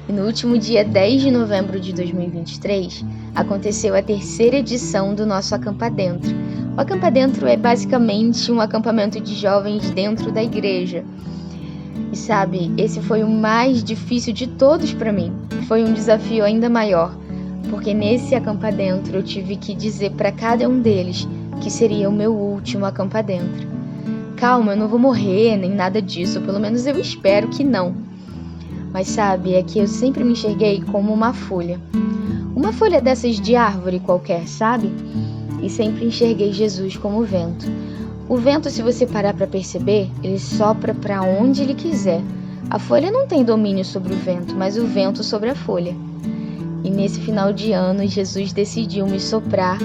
E no último dia 10 de novembro de 2023, aconteceu a terceira edição do nosso Acampa Dentro. O Acampa Dentro é basicamente um acampamento de jovens dentro da igreja. E sabe, esse foi o mais difícil de todos para mim. Foi um desafio ainda maior, porque nesse Acampa Dentro eu tive que dizer para cada um deles que seria o meu último Acampa Dentro. Calma, eu não vou morrer, nem nada disso, pelo menos eu espero que não. Mas sabe, é que eu sempre me enxerguei como uma folha. Uma folha dessas de árvore qualquer, sabe? E sempre enxerguei Jesus como o vento. O vento, se você parar para perceber, ele sopra para onde ele quiser. A folha não tem domínio sobre o vento, mas o vento sobre a folha. E nesse final de ano, Jesus decidiu me soprar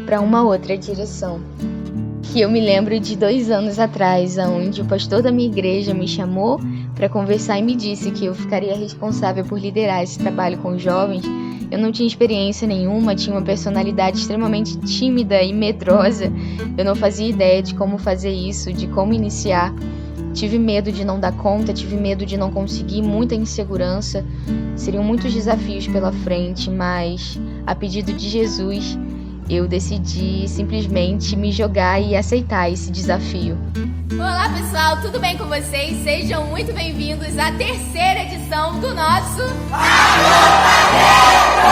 para uma outra direção. Que eu me lembro de 2 anos atrás, onde o pastor da minha igreja me chamou para conversar e me disse que eu ficaria responsável por liderar esse trabalho com os jovens. Eu não tinha experiência nenhuma, tinha uma personalidade extremamente tímida e medrosa. Eu não fazia ideia de como fazer isso, de como iniciar. Tive medo de não dar conta, tive medo de não conseguir, muita insegurança. Seriam muitos desafios pela frente, mas a pedido de Jesus, eu decidi simplesmente me jogar e aceitar esse desafio. Olá pessoal, tudo bem com vocês? Sejam muito bem-vindos à terceira edição do nosso Acampa Dentro!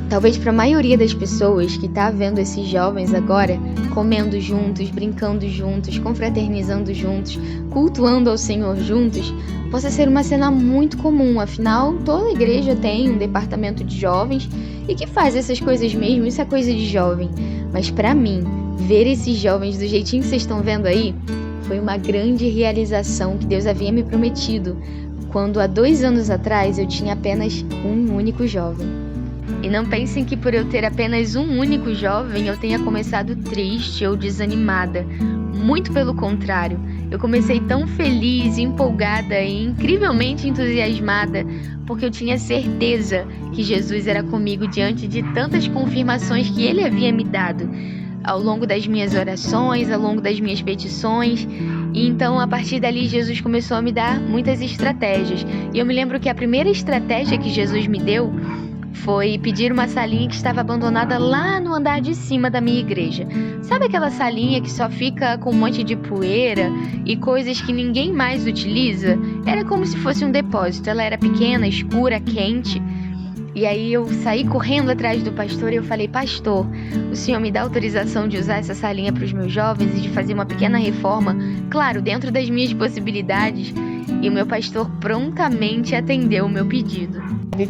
Talvez para a maioria das pessoas que está vendo esses jovens agora, comendo juntos, brincando juntos, confraternizando juntos, cultuando ao Senhor juntos, possa ser uma cena muito comum. Afinal, toda igreja tem um departamento de jovens e que faz essas coisas mesmo, isso é coisa de jovem. Mas para mim, ver esses jovens do jeitinho que vocês estão vendo aí, foi uma grande realização que Deus havia me prometido, quando há 2 anos atrás eu tinha apenas um único jovem. E não pensem que por eu ter apenas um único jovem, eu tenha começado triste ou desanimada. Muito pelo contrário, eu comecei tão feliz, empolgada e incrivelmente entusiasmada, porque eu tinha certeza que Jesus era comigo diante de tantas confirmações que Ele havia me dado ao longo das minhas orações, ao longo das minhas petições. E então, a partir dali, Jesus começou a me dar muitas estratégias. E eu me lembro que a primeira estratégia que Jesus me deu foi pedir uma salinha que estava abandonada lá no andar de cima da minha igreja. Sabe aquela salinha que só fica com um monte de poeira e coisas que ninguém mais utiliza? Era como se fosse um depósito. Ela era pequena, escura, quente. E aí eu saí correndo atrás do pastor e eu falei: pastor, o senhor me dá autorização de usar essa salinha para os meus jovens e de fazer uma pequena reforma? Claro, dentro das minhas possibilidades. E o meu pastor prontamente atendeu o meu pedido.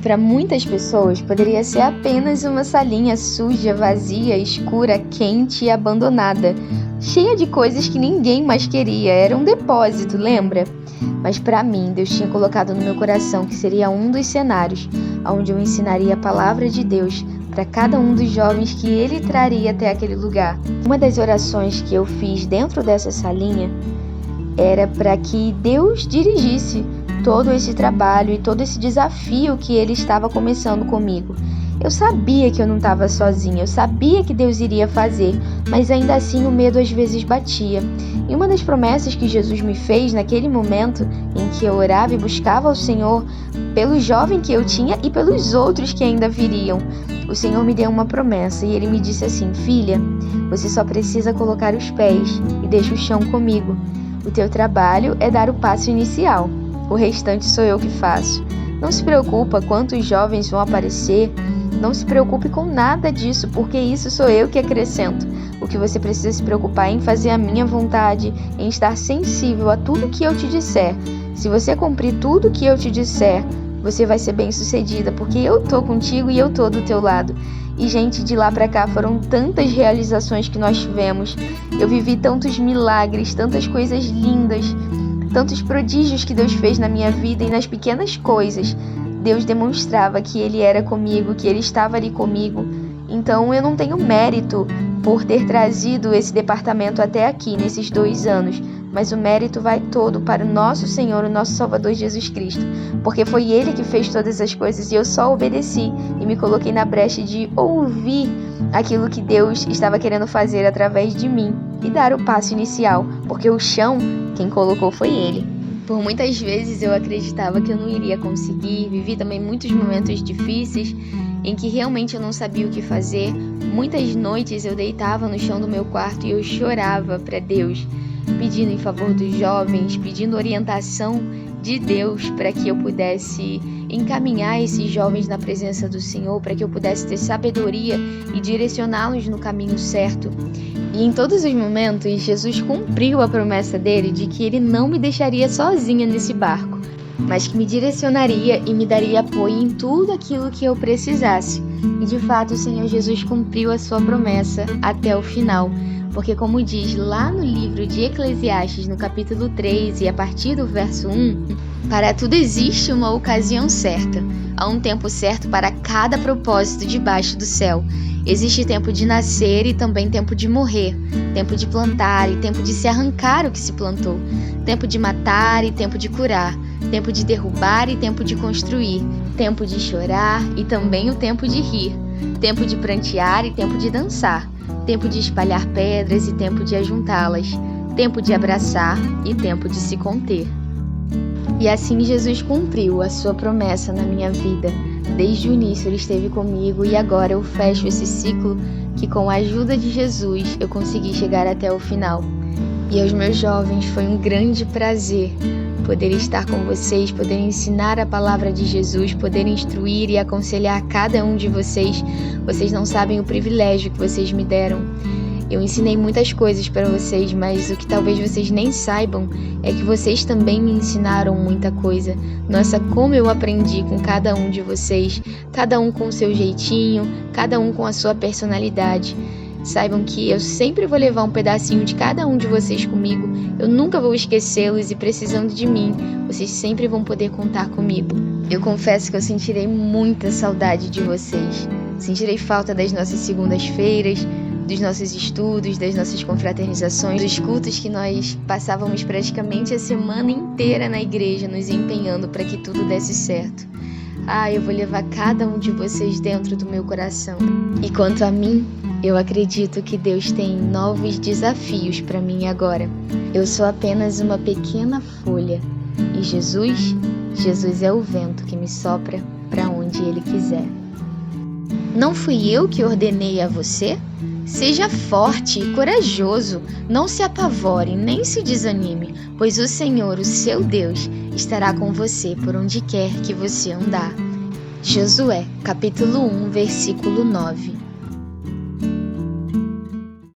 Para muitas pessoas, poderia ser apenas uma salinha suja, vazia, escura, quente e abandonada, cheia de coisas que ninguém mais queria. Era um depósito, lembra? Mas para mim, Deus tinha colocado no meu coração que seria um dos cenários onde eu ensinaria a palavra de Deus para cada um dos jovens que Ele traria até aquele lugar. Uma das orações que eu fiz dentro dessa salinha era para que Deus dirigisse todo esse trabalho e todo esse desafio que Ele estava começando comigo. Eu sabia que eu não estava sozinha, eu sabia que Deus iria fazer, mas ainda assim o medo às vezes batia. E uma das promessas que Jesus me fez naquele momento em que eu orava e buscava ao Senhor pelo jovem que eu tinha e pelos outros que ainda viriam, o Senhor me deu uma promessa e Ele me disse assim: filha, você só precisa colocar os pés e deixa o chão comigo. O teu trabalho é dar o passo inicial. O restante sou eu que faço. Não se preocupa quantos jovens vão aparecer. Não se preocupe com nada disso, porque isso sou eu que acrescento. O que você precisa se preocupar é em fazer a minha vontade, em estar sensível a tudo que eu te disser. Se você cumprir tudo que eu te disser, você vai ser bem-sucedida, porque eu tô contigo e eu tô do teu lado. E, gente, de lá pra cá foram tantas realizações que nós tivemos. Eu vivi tantos milagres, tantas coisas lindas, tantos prodígios que Deus fez na minha vida, e nas pequenas coisas Deus demonstrava que Ele era comigo, que Ele estava ali comigo. Então eu não tenho mérito por ter trazido esse departamento até aqui, nesses 2 anos, mas o mérito vai todo para o nosso Senhor, o nosso Salvador Jesus Cristo, porque foi Ele que fez todas as coisas e eu só obedeci e me coloquei na brecha de ouvir aquilo que Deus estava querendo fazer através de mim e dar o passo inicial, porque o chão, quem colocou foi Ele. Por muitas vezes eu acreditava que eu não iria conseguir, vivi também muitos momentos difíceis em que realmente eu não sabia o que fazer. Muitas noites eu deitava no chão do meu quarto e eu chorava para Deus, pedindo em favor dos jovens, pedindo orientação de Deus para que eu pudesse encaminhar esses jovens na presença do Senhor, para que eu pudesse ter sabedoria e direcioná-los no caminho certo. E em todos os momentos, Jesus cumpriu a promessa dele de que ele não me deixaria sozinha nesse barco, mas que me direcionaria e me daria apoio em tudo aquilo que eu precisasse. E de fato o Senhor Jesus cumpriu a sua promessa até o final, porque como diz lá no livro de Eclesiastes, no capítulo 3 e a partir do verso 1, para tudo existe uma ocasião certa, há um tempo certo para cada propósito debaixo do céu. Existe tempo de nascer e também tempo de morrer, tempo de plantar e tempo de se arrancar o que se plantou, tempo de matar e tempo de curar, tempo de derrubar e tempo de construir, tempo de chorar e também o tempo de rir, tempo de prantear e tempo de dançar, tempo de espalhar pedras e tempo de ajuntá-las, tempo de abraçar e tempo de se conter. E assim Jesus cumpriu a sua promessa na minha vida. Desde o início ele esteve comigo e agora eu fecho esse ciclo que com a ajuda de Jesus eu consegui chegar até o final. E aos meus jovens foi um grande prazer poder estar com vocês, poder ensinar a palavra de Jesus, poder instruir e aconselhar cada um de vocês. Vocês não sabem o privilégio que vocês me deram. Eu ensinei muitas coisas para vocês, mas o que talvez vocês nem saibam é que vocês também me ensinaram muita coisa. Nossa, como eu aprendi com cada um de vocês, cada um com o seu jeitinho, cada um com a sua personalidade. Saibam que eu sempre vou levar um pedacinho de cada um de vocês comigo, eu nunca vou esquecê-los e precisando de mim, vocês sempre vão poder contar comigo. Eu confesso que eu sentirei muita saudade de vocês, sentirei falta das nossas segundas-feiras, dos nossos estudos, das nossas confraternizações, dos cultos que nós passávamos praticamente a semana inteira na igreja, nos empenhando para que tudo desse certo. Eu vou levar cada um de vocês dentro do meu coração. E quanto a mim, eu acredito que Deus tem novos desafios para mim agora. Eu sou apenas uma pequena folha e Jesus é o vento que me sopra para onde Ele quiser. Não fui eu que ordenei a você? Seja forte e corajoso, não se apavore nem se desanime, pois o Senhor, o seu Deus, estará com você por onde quer que você andar. Josué, capítulo 1, versículo 9.